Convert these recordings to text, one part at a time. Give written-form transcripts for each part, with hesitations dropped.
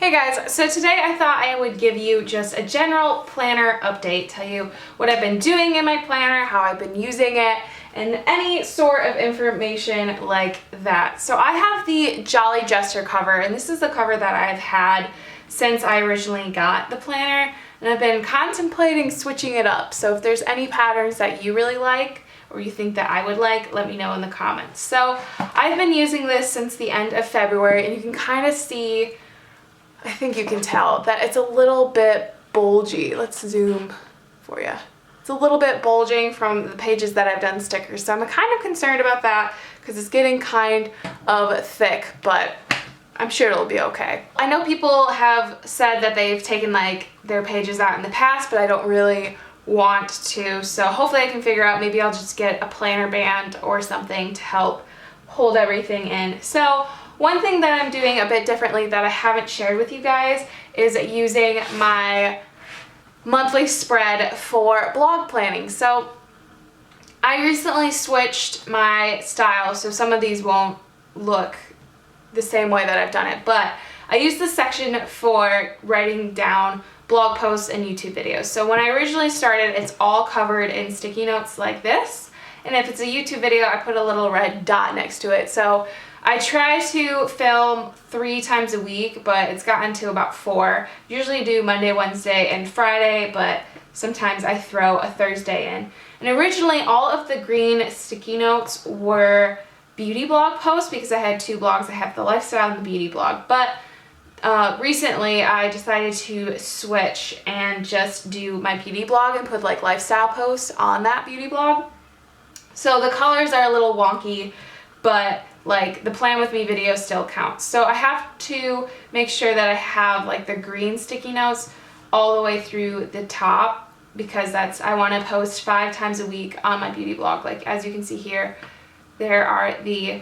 Hey guys, so today I thought I would give you just a general planner update, tell you what I've been doing in my planner, how I've been using it, and any sort of information like that. So I have the Jolly Jester cover, and this is the cover that I've had since I originally got the planner, and I've been contemplating switching it up. So if there's any patterns that you really like, or you think that I would like, let me know in the comments. So I've been using this since the end of February, and you can kind of see, I think you can tell that it's a little bit bulgy. Let's zoom for you. It's a little bit bulging from the pages that I've done stickers. So I'm kind of concerned about that because it's getting kind of thick, but I'm sure it'll be okay. I know people have said that they've taken like their pages out in the past, but I don't really want to. So hopefully I can figure out, maybe I'll just get a planner band or something to help hold everything in. So one thing that I'm doing a bit differently that I haven't shared with you guys is using my monthly spread for blog planning. So I recently switched my style, so some of these won't look the same way that I've done it, but I use this section for writing down blog posts and YouTube videos. So when I originally started, it's all covered in sticky notes like this, and if it's a YouTube video, I put a little red dot next to it. So I try to film 3 times a week, but it's gotten to about 4. Usually do Monday, Wednesday, and Friday, but sometimes I throw a Thursday in. And originally all of the green sticky notes were beauty blog posts because I had 2 blogs. I have the lifestyle and the beauty blog. But recently I decided to switch and just do my beauty blog and put like lifestyle posts on that beauty blog. So the colors are a little wonky, but like the Plan With Me video still counts. So I have to make sure that I have like the green sticky notes all the way through the top, because I want to post 5 times a week on my beauty blog. Like as you can see here, there are the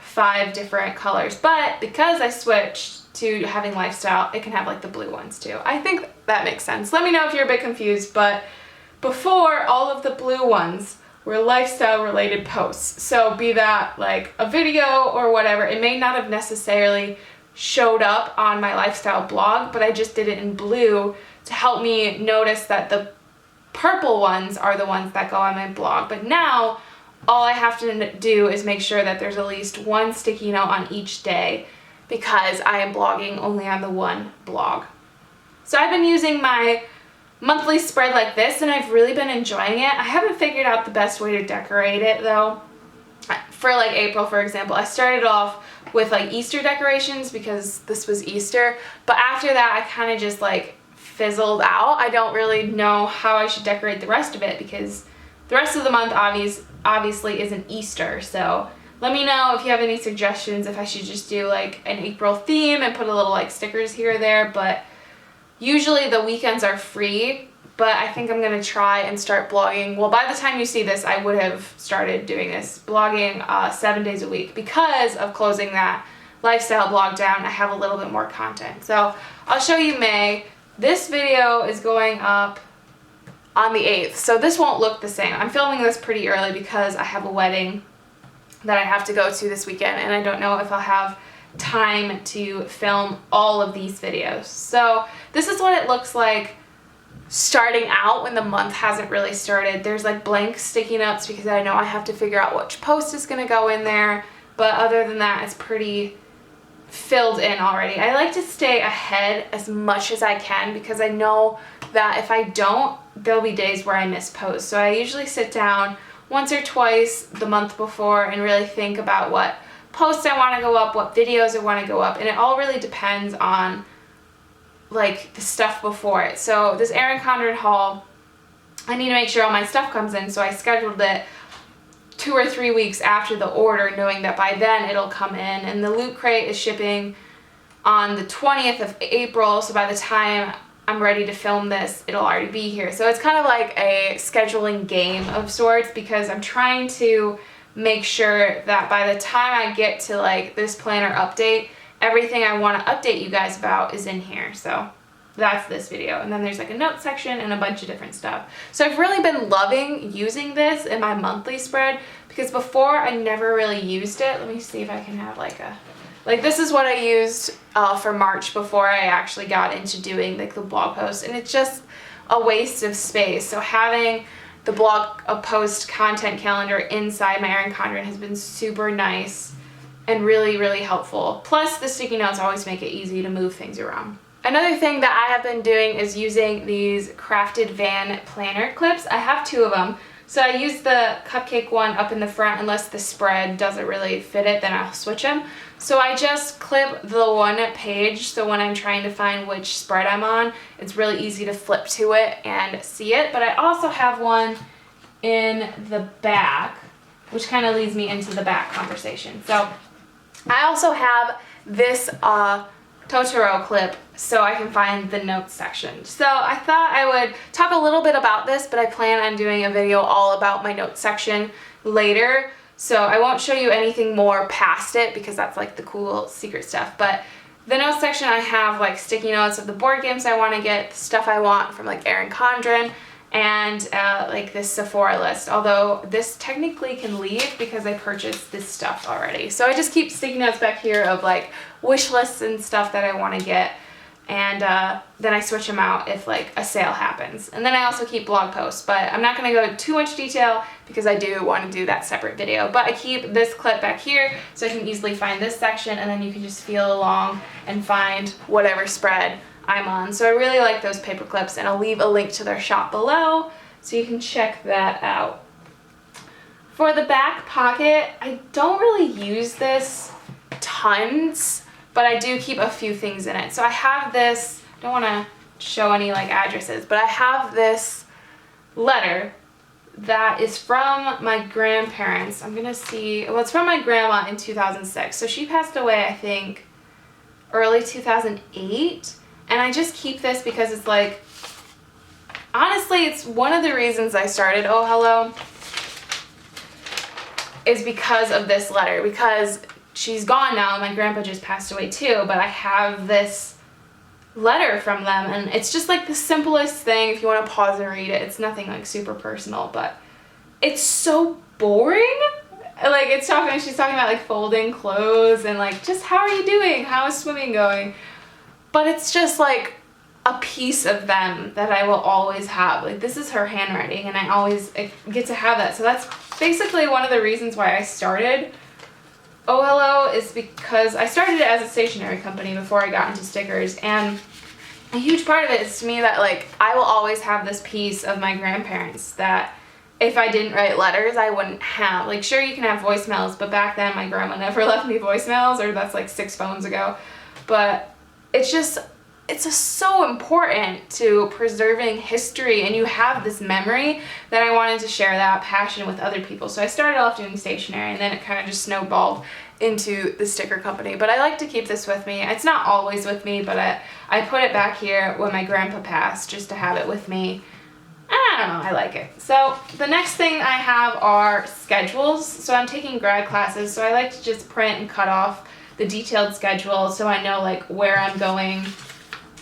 5 different colors, but because I switched to having lifestyle, it can have like the blue ones too. I think that makes sense. Let me know if you're a bit confused, but before, all of the blue ones were lifestyle related posts. So be that like a video or whatever, it may not have necessarily showed up on my lifestyle blog, but I just did it in blue to help me notice that the purple ones are the ones that go on my blog. But now all I have to do is make sure that there's at least 1 sticky note on each day, because I am blogging only on the one blog. So I've been using my monthly spread like this, and I've really been enjoying it. I haven't figured out the best way to decorate it though. For like April, for example, I started off with like Easter decorations because this was Easter, but after that I kind of just like fizzled out. I don't really know how I should decorate the rest of it because the rest of the month obviously isn't Easter. So let me know if you have any suggestions, if I should just do like an April theme and put a little like stickers here or there. But usually the weekends are free, but I think I'm going to try and start blogging. Well, by the time you see this, I would have started doing this, blogging 7 days a week. Because of closing that lifestyle blog down, I have a little bit more content. So I'll show you May. This video is going up on the 8th, so this won't look the same. I'm filming this pretty early because I have a wedding that I have to go to this weekend, and I don't know if I'll have time to film all of these videos. So this is what it looks like starting out when the month hasn't really started. There's like blank sticky notes because I know I have to figure out which post is going to go in there, but other than that, it's pretty filled in already. I like to stay ahead as much as I can because I know that if I don't, there'll be days where I miss posts. So I usually sit down once or twice the month before and really think about what posts I want to go up, what videos I want to go up, and it all really depends on like the stuff before it. So this Erin Condren haul, I need to make sure all my stuff comes in, so I scheduled it 2 or 3 weeks after the order, knowing that by then it'll come in. And the Loot Crate is shipping on the 20th of April, so by the time I'm ready to film this, it'll already be here. So it's kind of like a scheduling game of sorts, because I'm trying to make sure that by the time I get to like this planner update, everything I want to update you guys about is in here. So that's this video. And then there's like a note section and a bunch of different stuff. So I've really been loving using this in my monthly spread because before I never really used it. Let me see if I can have like a Like this is what I used for March before I actually got into doing like the blog posts, and it's just a waste of space. So having the blog post content calendar inside my Erin Condren has been super nice and really, really helpful. Plus the sticky notes always make it easy to move things around. Another thing that I have been doing is using these crafted van planner clips. I have 2 of them. So I use the cupcake one up in the front. Unless the spread doesn't really fit it, then I'll switch them. So I just clip the one page, so when I'm trying to find which spread I'm on, it's really easy to flip to it and see it. But I also have one in the back, which kind of leads me into the back conversation. So I also have this Totoro clip so I can find the notes section. So I thought I would talk a little bit about this, but I plan on doing a video all about my notes section later. So I won't show you anything more past it because that's like the cool secret stuff. But the notes section, I have like sticky notes of the board games I want to get, the stuff I want from like Erin Condren, and like this Sephora list. Although this technically can leave because I purchased this stuff already. So I just keep sticky notes back here of like wish lists and stuff that I want to get. And then I switch them out if like a sale happens. And then I also keep blog posts, but I'm not going to go into too much detail because I do want to do that separate video. But I keep this clip back here so I can easily find this section, and then you can just feel along and find whatever spread I'm on. So I really like those paper clips, and I'll leave a link to their shop below so you can check that out. For the back pocket, I don't really use this tons, but I do keep a few things in it. So I have this, I don't want to show any like addresses, but I have this letter that is from my grandparents. I'm gonna see, well, it's from my grandma in 2006. So she passed away, I think, early 2008. And I just keep this because it's like, honestly, it's one of the reasons I started Oh Hello is because of this letter, because she's gone now, my grandpa just passed away too, but I have this letter from them, and it's just like the simplest thing. If you want to pause and read it, it's nothing like super personal, but it's so boring. Like she's talking about like folding clothes and like just how are you doing, how is swimming going, but it's just like a piece of them that I will always have. Like this is her handwriting, and I always get to have that. So that's basically one of the reasons why I started Oh Hello, is because I started it as a stationery company before I got into stickers, and a huge part of it is to me that like I will always have this piece of my grandparents that if I didn't write letters I wouldn't have. Like sure, you can have voicemails, but back then my grandma never left me voicemails, or that's like 6 phones ago. But it's just so important to preserving history, and you have this memory that I wanted to share that passion with other people. So I started off doing stationery, and then it kind of just snowballed into the sticker company. But I like to keep this with me. It's not always with me, but I put it back here when my grandpa passed just to have it with me. I don't know, I like it. So the next thing I have are schedules. So I'm taking grad classes, so I like to just print and cut off the detailed schedule so I know like where I'm going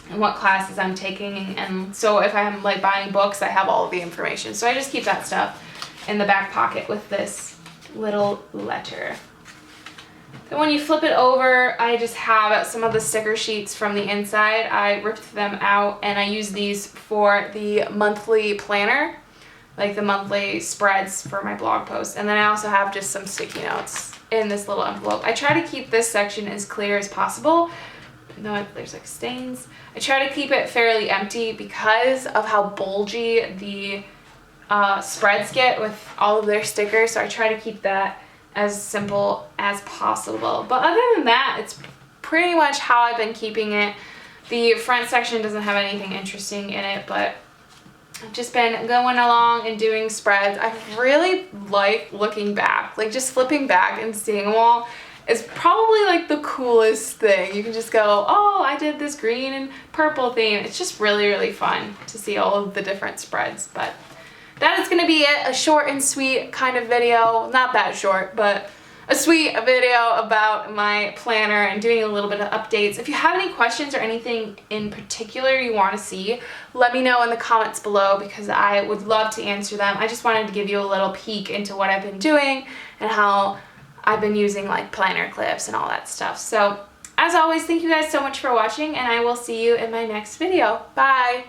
and what classes I'm taking, and so if I'm like buying books, I have all of the information. So I just keep that stuff in the back pocket with this little letter. Then when you flip it over, I just have some of the sticker sheets from the inside. I ripped them out, and I use these for the monthly planner, like the monthly spreads for my blog posts. And then I also have just some sticky notes in this little envelope. I try to keep this section as clear as possible. No, there's like stains. I try to keep it fairly empty because of how bulgy the spreads get with all of their stickers. So I try to keep that as simple as possible. But other than that, it's pretty much how I've been keeping it. The front section doesn't have anything interesting in it, but I've just been going along and doing spreads. I really like looking back, like just flipping back and seeing them all. It's probably like the coolest thing. You can just go, oh, I did this green and purple theme. It's just really, really fun to see all of the different spreads. But that is going to be it. A short and sweet kind of video. Not that short, but a sweet video about my planner and doing a little bit of updates. If you have any questions or anything in particular you want to see, let me know in the comments below because I would love to answer them. I just wanted to give you a little peek into what I've been doing and how I've been using like planner clips and all that stuff. So as always, thank you guys so much for watching, and I will see you in my next video. Bye!